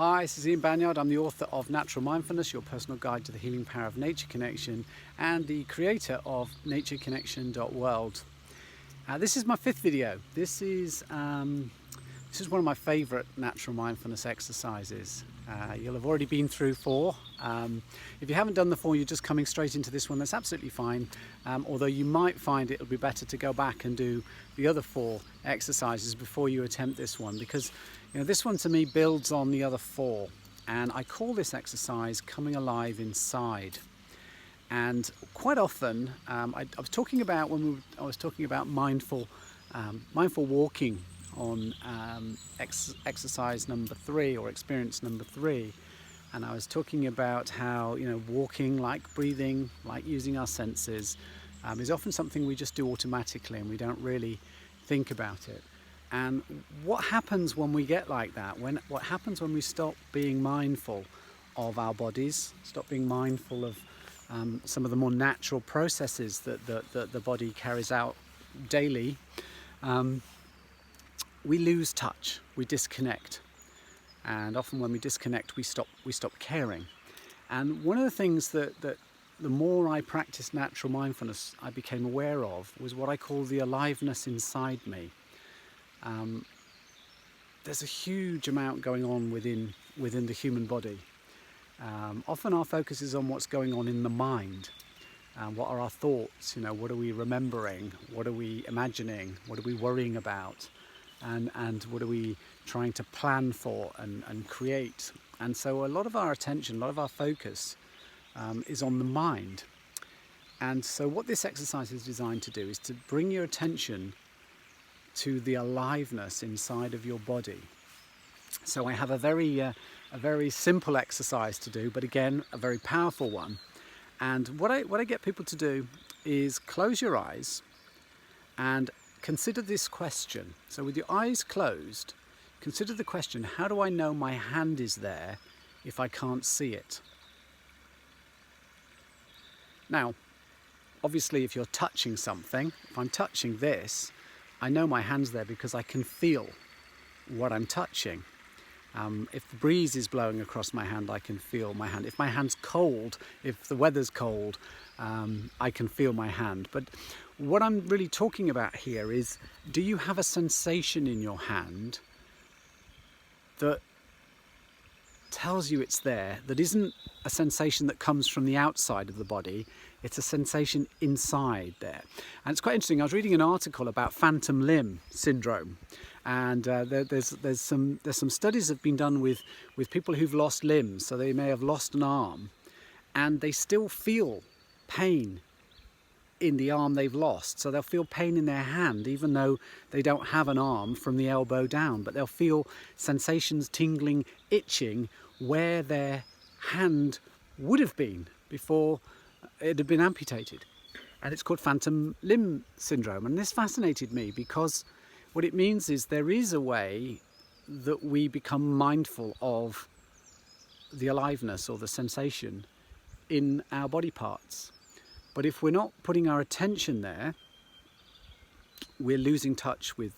Hi, this is Ian Banyard. I'm the author of Natural Mindfulness, your personal guide to the healing power of nature connection, and the creator of natureconnectionworld. This is my fifth video. This is one of my favorite natural mindfulness exercises. You'll have already been through four. If you haven't done the four, you're just coming straight into this one. That's absolutely fine. Although you might find it'll be better to go back and do the other four exercises before you attempt this one, because this one to me builds on the other four, and I call this exercise coming alive inside. And quite often, I was talking about I was talking about mindful walking on exercise number 3 or experience number 3, and I was talking about how walking, like breathing, like using our senses, is often something we just do automatically and we don't really think about it. And what happens when we get like that? What happens when we stop being mindful of our bodies, stop being mindful of some of the more natural processes that the body carries out daily? We lose touch, we disconnect, and often when we disconnect, we stop caring. And one of the things that the more I practiced natural mindfulness, I became aware of was what I call the aliveness inside me. There's a huge amount going on within the human body. Often our focus is on what's going on in the mind. What are our thoughts? What are we remembering? What are we imagining? What are we worrying about? And what are we trying to plan for and create? And so a lot of our attention, a lot of our focus is on the mind. And so what this exercise is designed to do is to bring your attention to the aliveness inside of your body. So I have a very simple exercise to do, but again, a very powerful one. And what I get people to do is close your eyes and consider this question. So with your eyes closed, consider the question: how do I know my hand is there if I can't see it? Now, obviously, if you're touching something, if I'm touching this, I know my hand's there because I can feel what I'm touching. If the breeze is blowing across my hand, I can feel my hand. If my hand's cold, if the weather's cold, I can feel my hand. But what I'm really talking about here is, do you have a sensation in your hand that tells you it's there, that isn't a sensation that comes from the outside of the body? It's a sensation inside there. And it's quite interesting. I was reading an article about phantom limb syndrome, and there's some studies that have been done with people who've lost limbs. So they may have lost an arm and they still feel pain in the arm they've lost. So they'll feel pain in their hand even though they don't have an arm from the elbow down, but they'll feel sensations, tingling, itching where their hand would have been before it had been amputated. And it's called phantom limb syndrome. And this fascinated me because what it means is there is a way that we become mindful of the aliveness or the sensation in our body parts. But if we're not putting our attention there, we're losing touch with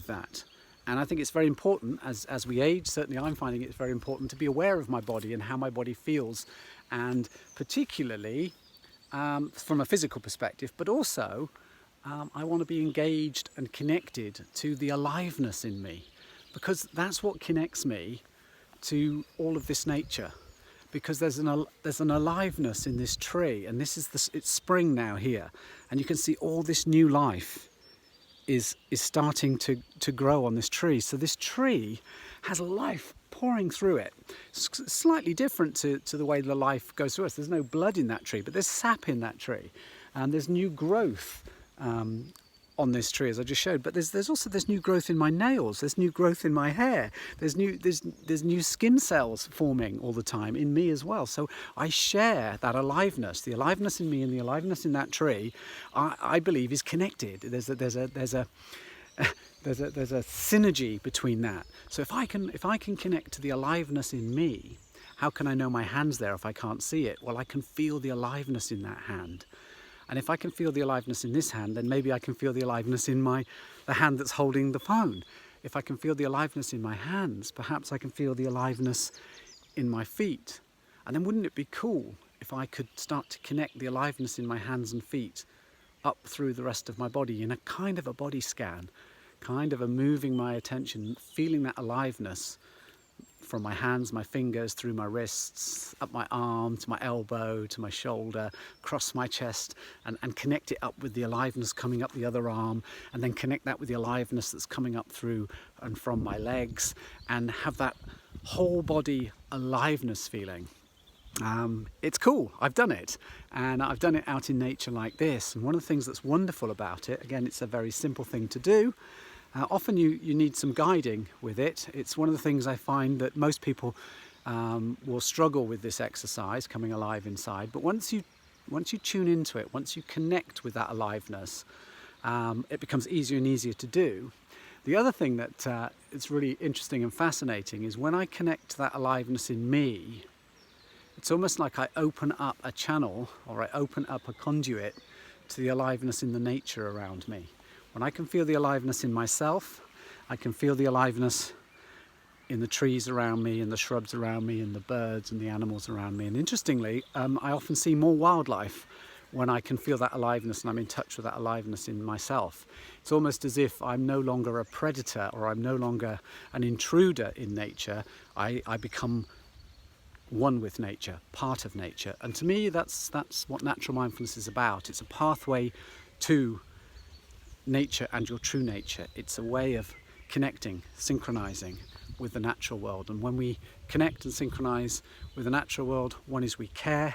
that. And I think it's very important as we age. Certainly I'm finding it's very important to be aware of my body and how my body feels, and particularly from a physical perspective, but also I want to be engaged and connected to the aliveness in me, because that's what connects me to all of this nature. Because there's an aliveness in this tree, and it's spring now here, and you can see all this new life is starting to grow on this tree. So this tree has life pouring through it. It's slightly different to the way the life goes through us. There's no blood in that tree, but there's sap in that tree, and there's new growth on this tree, as I just showed. But there's also new growth in my nails. There's new growth in my hair. There's new skin cells forming all the time in me as well. So I share that aliveness, the aliveness in me and the aliveness in that tree. I believe is connected. There's a synergy between that. So if I can connect to the aliveness in me, how can I know my hand's there if I can't see it? Well, I can feel the aliveness in that hand. And if I can feel the aliveness in this hand, then maybe I can feel the aliveness in the hand that's holding the phone. if I can feel the aliveness in my hands, perhaps I can feel the aliveness in my feet. And then wouldn't it be cool if I could start to connect the aliveness in my hands and feet up through the rest of my body in a kind of a body scan, kind of a moving my attention, feeling that aliveness from my hands, my fingers, through my wrists, up my arm, to my elbow, to my shoulder, across my chest, and connect it up with the aliveness coming up the other arm, and then connect that with the aliveness that's coming up through and from my legs, and have that whole body aliveness feeling. It's cool, I've done it, and I've done it out in nature like this. And one of the things that's wonderful about it, again, it's a very simple thing to do. Often you need some guiding with it. It's one of the things I find that most people will struggle with this exercise, coming alive inside. But once you tune into it, once you connect with that aliveness, it becomes easier and easier to do. The other thing that is really interesting and fascinating is when I connect to that aliveness in me, it's almost like I open up a channel, or I open up a conduit to the aliveness in the nature around me. When I can feel the aliveness in myself, I can feel the aliveness in the trees around me, in the shrubs around me, in the birds and the animals around me. And interestingly, I often see more wildlife when I can feel that aliveness and I'm in touch with that aliveness in myself. It's almost as if I'm no longer a predator, or I'm no longer an intruder in nature. I become one with nature, part of nature. And to me, that's what natural mindfulness is about. It's a pathway to nature and your true nature. It's a way of connecting, synchronizing with the natural world. And when we connect and synchronize with the natural world, one is we care,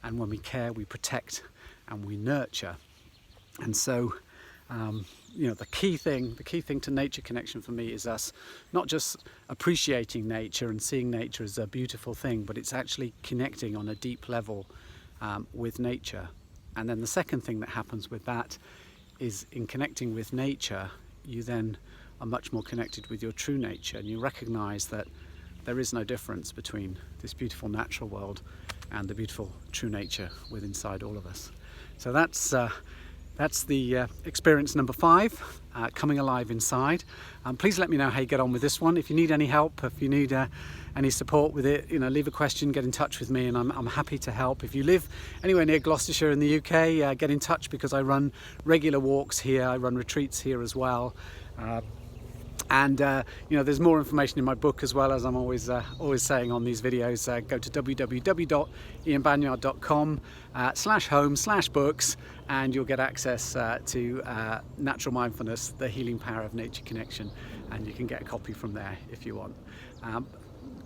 and when we care, we protect and we nurture. And so the key thing to nature connection for me is us not just appreciating nature and seeing nature as a beautiful thing, but it's actually connecting on a deep level with nature. And then the second thing that happens with that is, in connecting with nature, you then are much more connected with your true nature, and you recognize that there is no difference between this beautiful natural world and the beautiful true nature within inside all of us. So that's the experience number 5, coming alive inside. Please let me know how you get on with this one. If you need any help, if you need any support with it, leave a question, get in touch with me, and I'm happy to help. If you live anywhere near Gloucestershire in the UK, get in touch, because I run regular walks here, I run retreats here as well. There's more information in my book as well, as I'm always saying on these videos. Go to www.ianbanyard.com/home/books, and you'll get access to Natural Mindfulness, the healing power of nature connection, and you can get a copy from there if you want.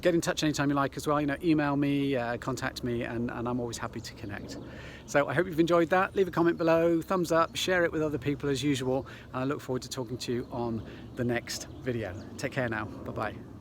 Get in touch anytime you like as well. Email me, contact me, and I'm always happy to connect. So I hope you've enjoyed that. Leave a comment below, thumbs up, share it with other people as usual, and I look forward to talking to you on the next video. Take care now. Bye bye.